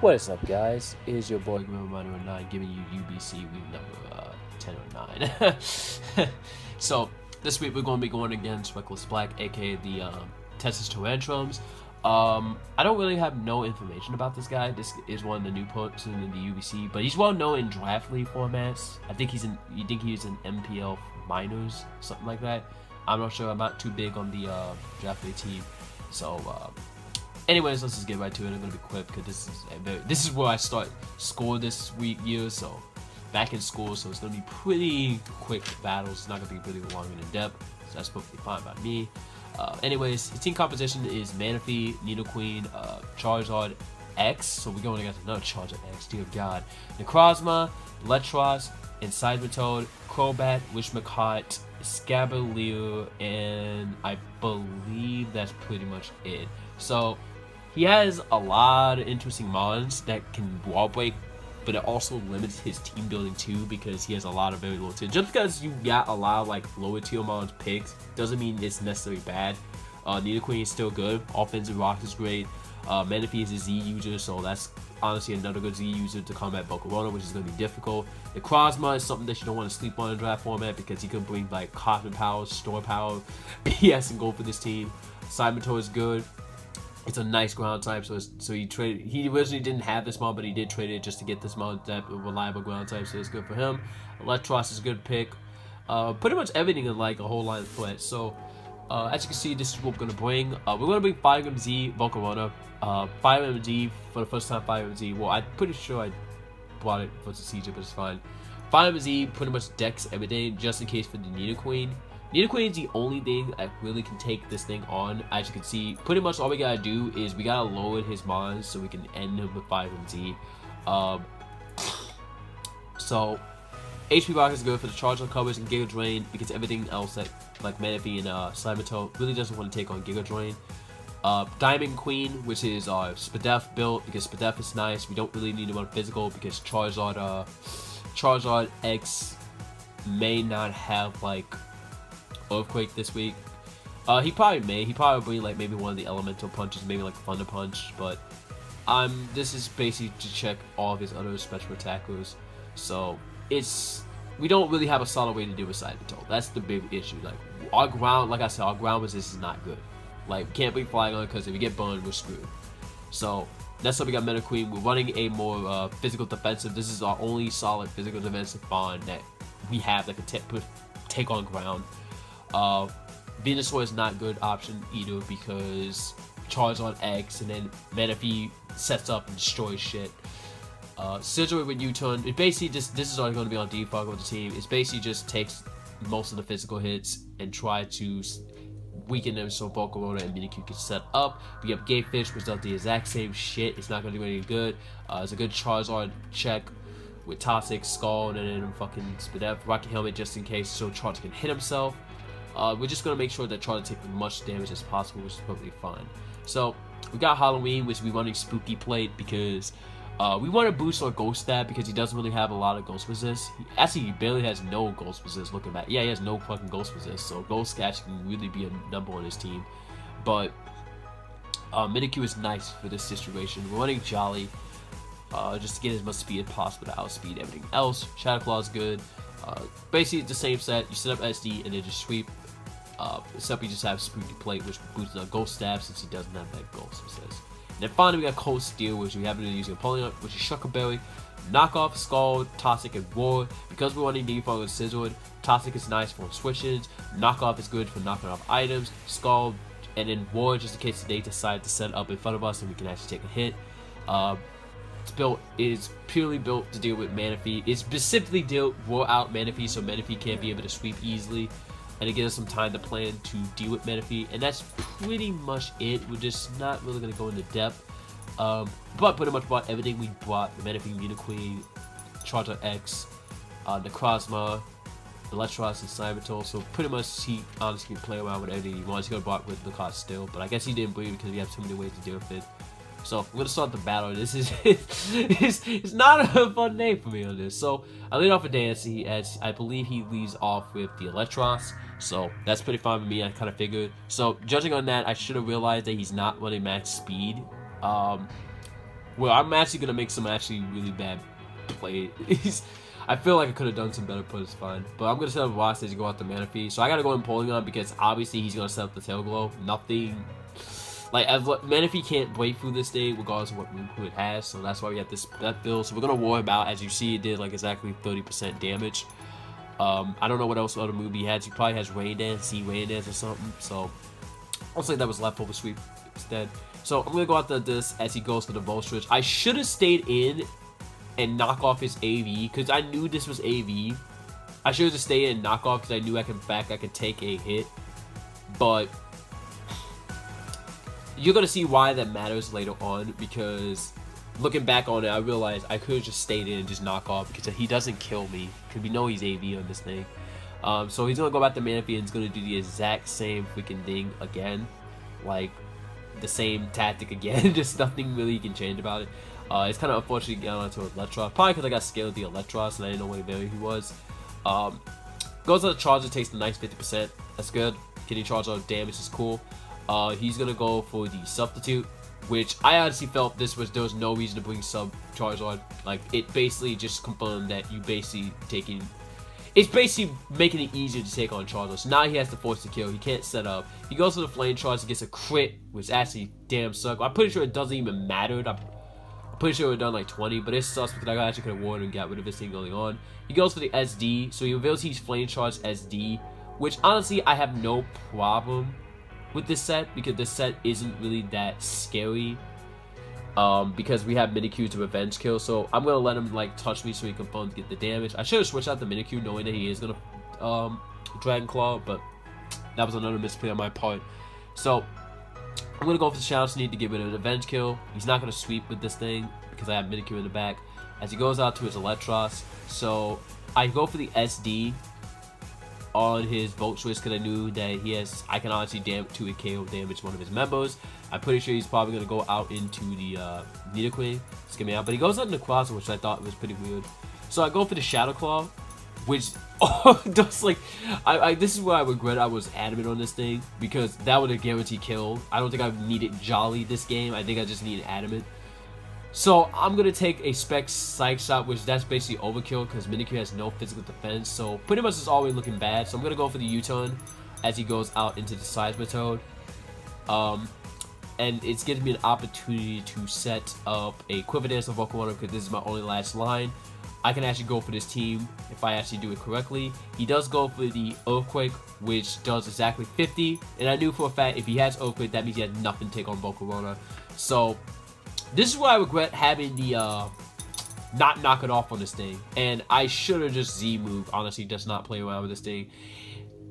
What is up, guys? It is your boy Grimmer9 giving you UBC week number 1009. So this week we're going to be going against Reckless Black, aka the Texas Tyrantrums. I don't really have no information about this guy. This is one of the new person in the UBC, but he's well known in draft league formats. I think he's in. You think he's in MPL minors, something like that. I'm not sure. I'm not too big on the draft league team, so. Anyways, let's just get right to it. I'm gonna be quick because this is where I start school this year, so back in school, so it's gonna be pretty quick battles. It's not gonna be really long and in depth, so that's perfectly fine by me. Anyways, his team composition is Manaphy, Nidoqueen, Charizard X. So we're going against another Charizard X. Dear God, Necrozma, Electros, Incineroar, Crobat, Wishmacott, Scavalier, and I believe that's pretty much it. So he has a lot of interesting mons that can wall break, but it also limits his team building too because he has a lot of very low tier. Just because you got a lot of like lower tier mons picks doesn't mean it's necessarily bad. Nidoqueen is still good. Offensive Rock is great. Manaphy is a Z user, so that's honestly another good Z user to combat Volcarona, which is going to be difficult. The Necrozma is something that you don't want to sleep on in draft format because he can bring like Cosmic Power, Store Power, BS, and go for this team. Cybertor is good. It's a nice ground type, so he traded. He originally didn't have this mod, but he did trade it just to get this mod that reliable ground type, so it's good for him. Electros is a good pick. Pretty much everything in like a whole line of threat. So as you can see, this is what we're gonna bring. We're gonna bring 5MZ Volcarona, 5MZ for the first time. 5MZ. Well, I'm pretty sure I bought it for the CJ, but it's fine. 5MZ pretty much decks everything just in case for the Nidoqueen. Nidoqueen is the only thing that really can take this thing on. As you can see, pretty much all we gotta do is we gotta lower his mons so we can end him with 5MZ. So HP Rock is good for the Charizard coverage and Giga Drain because everything else that like Manaphy and Slimeout really doesn't want to take on Giga Drain. Diamond Queen, which is our Spadef build because Spadef is nice. We don't really need him on physical because Charizard X may not have like Earthquake this week. He probably like maybe one of the elemental punches, maybe like Thunder Punch, but this is basically to check all of his other special attackers. So we don't really have a solid way to deal with Cybertoad. That's the big issue. Like our ground, like I said, our ground resistance is not good. Like we can't bring flying on because if we get burned, we're screwed. So that's why we got Meta Queen. We're running a more physical defensive. This is our only solid physical defensive bond that we have that can take on ground. Venusaur is not a good option either because Charizard X and then Manaphy sets up and destroys shit. Scizor with U-turn, it basically just, this is all going to be on default with the team. It basically just takes most of the physical hits and try to weaken them so Volcarona and Mimikyu can set up. We have Gatefish, which does the exact same shit. It's not going to do any good. It's a good Charizard check with Toxic, Scald, and then fucking Spadef, Rocky Helmet just in case so Charizard can hit himself. We're just going to make sure that Charizard takes as much damage as possible, which is probably fine. So, we got Halloween, which we're running Spooky Plate because we want to boost our Ghost Stab because he doesn't really have a lot of Ghost Resist. He barely has no Ghost Resist looking back. Yeah, he has no fucking Ghost Resist, so Ghost Catch can really be a number on his team. But Mimikyu is nice for this situation. We're running Jolly just to get as much speed as possible to outspeed everything else. Shadow Claw is good. Basically, it's the same set. You set up SD and then just sweep. Except we just have Spooky Plate, which boosts our Ghost Stab since he doesn't have that Ghost Resist. And then finally, we got Cold Steel, which we haven't been using Apollyon, which is Shuckerberry, Knockoff, Scald, Toxic, and Roar. Because we're running default with Scizor, Toxic is nice for switches, Knockoff is good for knocking off items, Scald, and then Roar just in case they decide to set up in front of us and we can actually take a hit. It's purely built to deal with Manaphy. It's specifically Roar out Manaphy so Manaphy can't be able to sweep easily. And it gives us some time to plan to deal with Manaphy, and that's pretty much it. We're just not really going to go into depth, but pretty much brought everything we brought: the Manaphy, Nidoqueen, Charizard X, Necrozma, Electros, and Cybertoad. So pretty much he honestly can play around with everything he wants. He could have brought with the cost still, but I guess he didn't bring it because we have too many ways to deal with it. So we're gonna start the battle. This is it's not a fun name for me on this. So I lead off with Dancy as I believe he leads off with the Electros. So that's pretty fine with me. I kind of figured. So judging on that, I should have realized that he's not running max speed. Well, I'm actually gonna make some actually really bad plays. I feel like I could have done some better, but it's fine. But I'm gonna set up Ross as you go out the Manaphy. So I gotta go in Polygon because obviously he's gonna set up the Tail Glow. Nothing like Manaphy can't break through this thing regardless of what move it has. So that's why we have that build. So we're gonna war him out. As you see, it did like exactly 30% damage. I don't know what else other move he has. He probably has Rain Dance, Rain Dance or something. So looks like that was leftover sweep instead. So I'm gonna go out this as he goes for the Volt Switch. I should have stayed in and knock off his AV because I knew this was AV. I should have just stayed in and knock off because I knew I could take a hit. But you're gonna see why that matters later on, because looking back on it, I realized I could have just stayed in and just knock off because he doesn't kill me because we know he's AV on this thing. So he's gonna go back to Manaphy and he's gonna do the exact same freaking thing again, like the same tactic again. Just nothing really you can change about it. It's kind of unfortunate getting onto Electra, probably because I got scared of the Electros and I didn't know what value he was. Goes to the Charger, takes the nice 50%. That's good. Getting charged out of damage is cool. He's gonna go for the Substitute, which I honestly felt there was no reason to bring sub Charizard. Like, it basically just confirmed that you basically it's basically making it easier to take on Charizard. So now he has to force the kill. He can't set up. He goes for the Flame Charge, gets a crit, which actually damn sucks. I'm pretty sure it doesn't even matter. I'm pretty sure it would have done like 20, but it sucks because I actually could have won and got rid of this thing early on. He goes for the SD, so he reveals he's Flame Charge SD, which honestly I have no problem with this set because this set isn't really that scary. Because we have Minikyu to revenge kill, so I'm gonna let him like touch me so he can get the damage. I should have switched out the Minikyu knowing that he is gonna Dragon Claw, but that was another misplay on my part. So I'm gonna go for the Shadow Sneak to get rid of the revenge kill. He's not gonna sweep with this thing because I have Minikyu in the back. As he goes out to his Electros, so I go for the SD on his Volt Switch because I knew that I can honestly to a KO damage one of his members. I'm pretty sure he's probably going to go out into the Nidoqueen, skip me out, but he goes out into Quasar, which I thought was pretty weird. So I go for the Shadow Claw, which does like, this is where I regret I was adamant on this thing because that would have guaranteed kill. I don't think I needed Jolly this game. I think I just needed adamant. So I'm going to take a Spec Psych Shot, which that's basically overkill because Minikyu has no physical defense. So pretty much it's always looking bad. So I'm going to go for the U-turn as he goes out into the Seismitoad. And it's giving me an opportunity to set up a Quiver Dance on Volcarona because this is my only last line. I can actually go for this team if I actually do it correctly. He does go for the Earthquake, which does exactly 50. And I knew for a fact if he has Earthquake, that means he has nothing to take on Volcarona. So this is why I regret having the not knock it off on this thing. And I should have just Z-moved. Honestly, just not play around with this thing.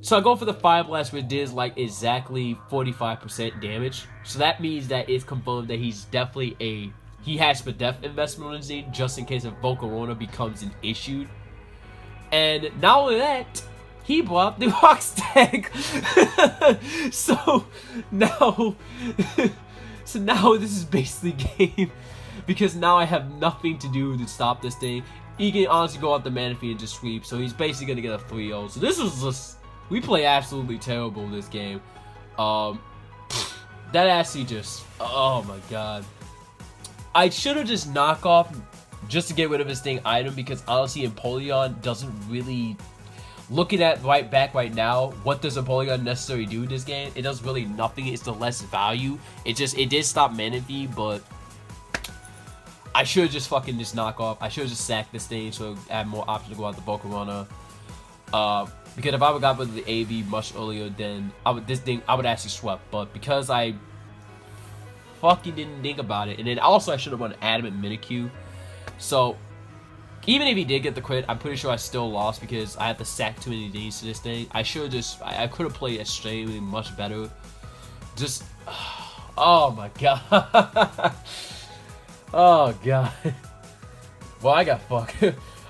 So I go for the Fire Blast, which does like exactly 45% damage. So that means that it's confirmed that he's definitely he has the death investment on his team just in case if Volcarona becomes an issue. And not only that, he brought up the Rock Stack. So now this is basically game because now I have nothing to do to stop this thing. He can honestly go out the Manaphy and just sweep. So he's basically gonna get a 3-0. So this was just, we play absolutely terrible this game. That actually just, oh my god. I should have just knock off just to get rid of his thing item because honestly Empoleon doesn't really, looking at right now, what does Empoleon necessarily do in this game? It does really nothing. It's the less value. It did stop Manaphy, but I should have just fucking just knock off. I should have just sacked this thing so I had more options to go out the Volcarona. Because if I would got rid of the AV much earlier, then I would actually swept. But because I fucking didn't think about it, and then also I should have run Adamant Minikyu. So even if he did get the crit, I'm pretty sure I still lost because I had to sack too many things to this thing. I should have just, I could have played extremely much better. Just, oh my god. Oh god. Well, I got fucked.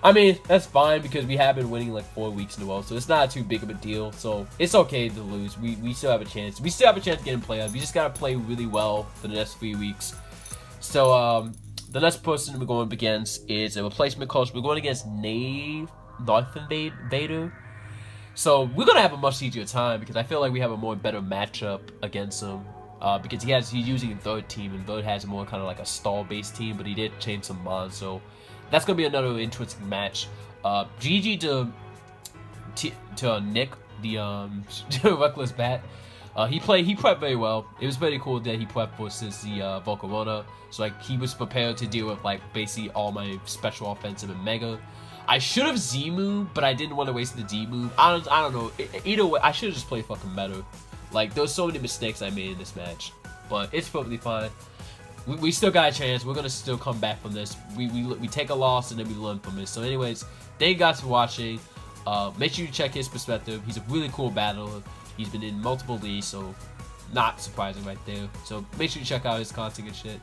I mean, that's fine because we have been winning like 4 weeks in a row, so it's not too big of a deal. So it's okay to lose. We still have a chance. We still have a chance to get in playoffs. We just gotta play really well for the next 3 weeks. So the next person we're going up against is a replacement coach. We're going against North Invader. So we're gonna have a much easier time because I feel like we have a better matchup against him. because he's using third team, and third has more kind of like a stall based team, but he did change some mods, so that's gonna be another interesting match. GG to Nick, the reckless bat. He prepped very well. It was very cool that he prepped for since the Volcarona, so like he was prepared to deal with like basically all my special offensive and mega. I should have Z move, but I didn't want to waste the D move. I don't know. Either way, I should have just played fucking better. Like, there's so many mistakes I made in this match, but it's perfectly fine. We still got a chance. We're gonna still come back from this. We take a loss and then we learn from it. So, anyways, thank you guys for watching. Make sure you check his perspective. He's a really cool battler. He's been in multiple leagues, so not surprising right there. So make sure you check out his content and shit.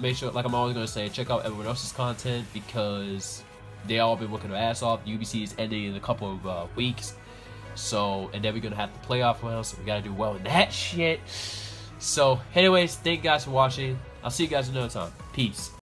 Make sure, like I'm always gonna say, check out everyone else's content because they all been working their ass off. UBC is ending in a couple of weeks. So, and then we're gonna have the playoff round, so we gotta do well in that shit. So, anyways, thank you guys for watching. I'll see you guys another time. Peace.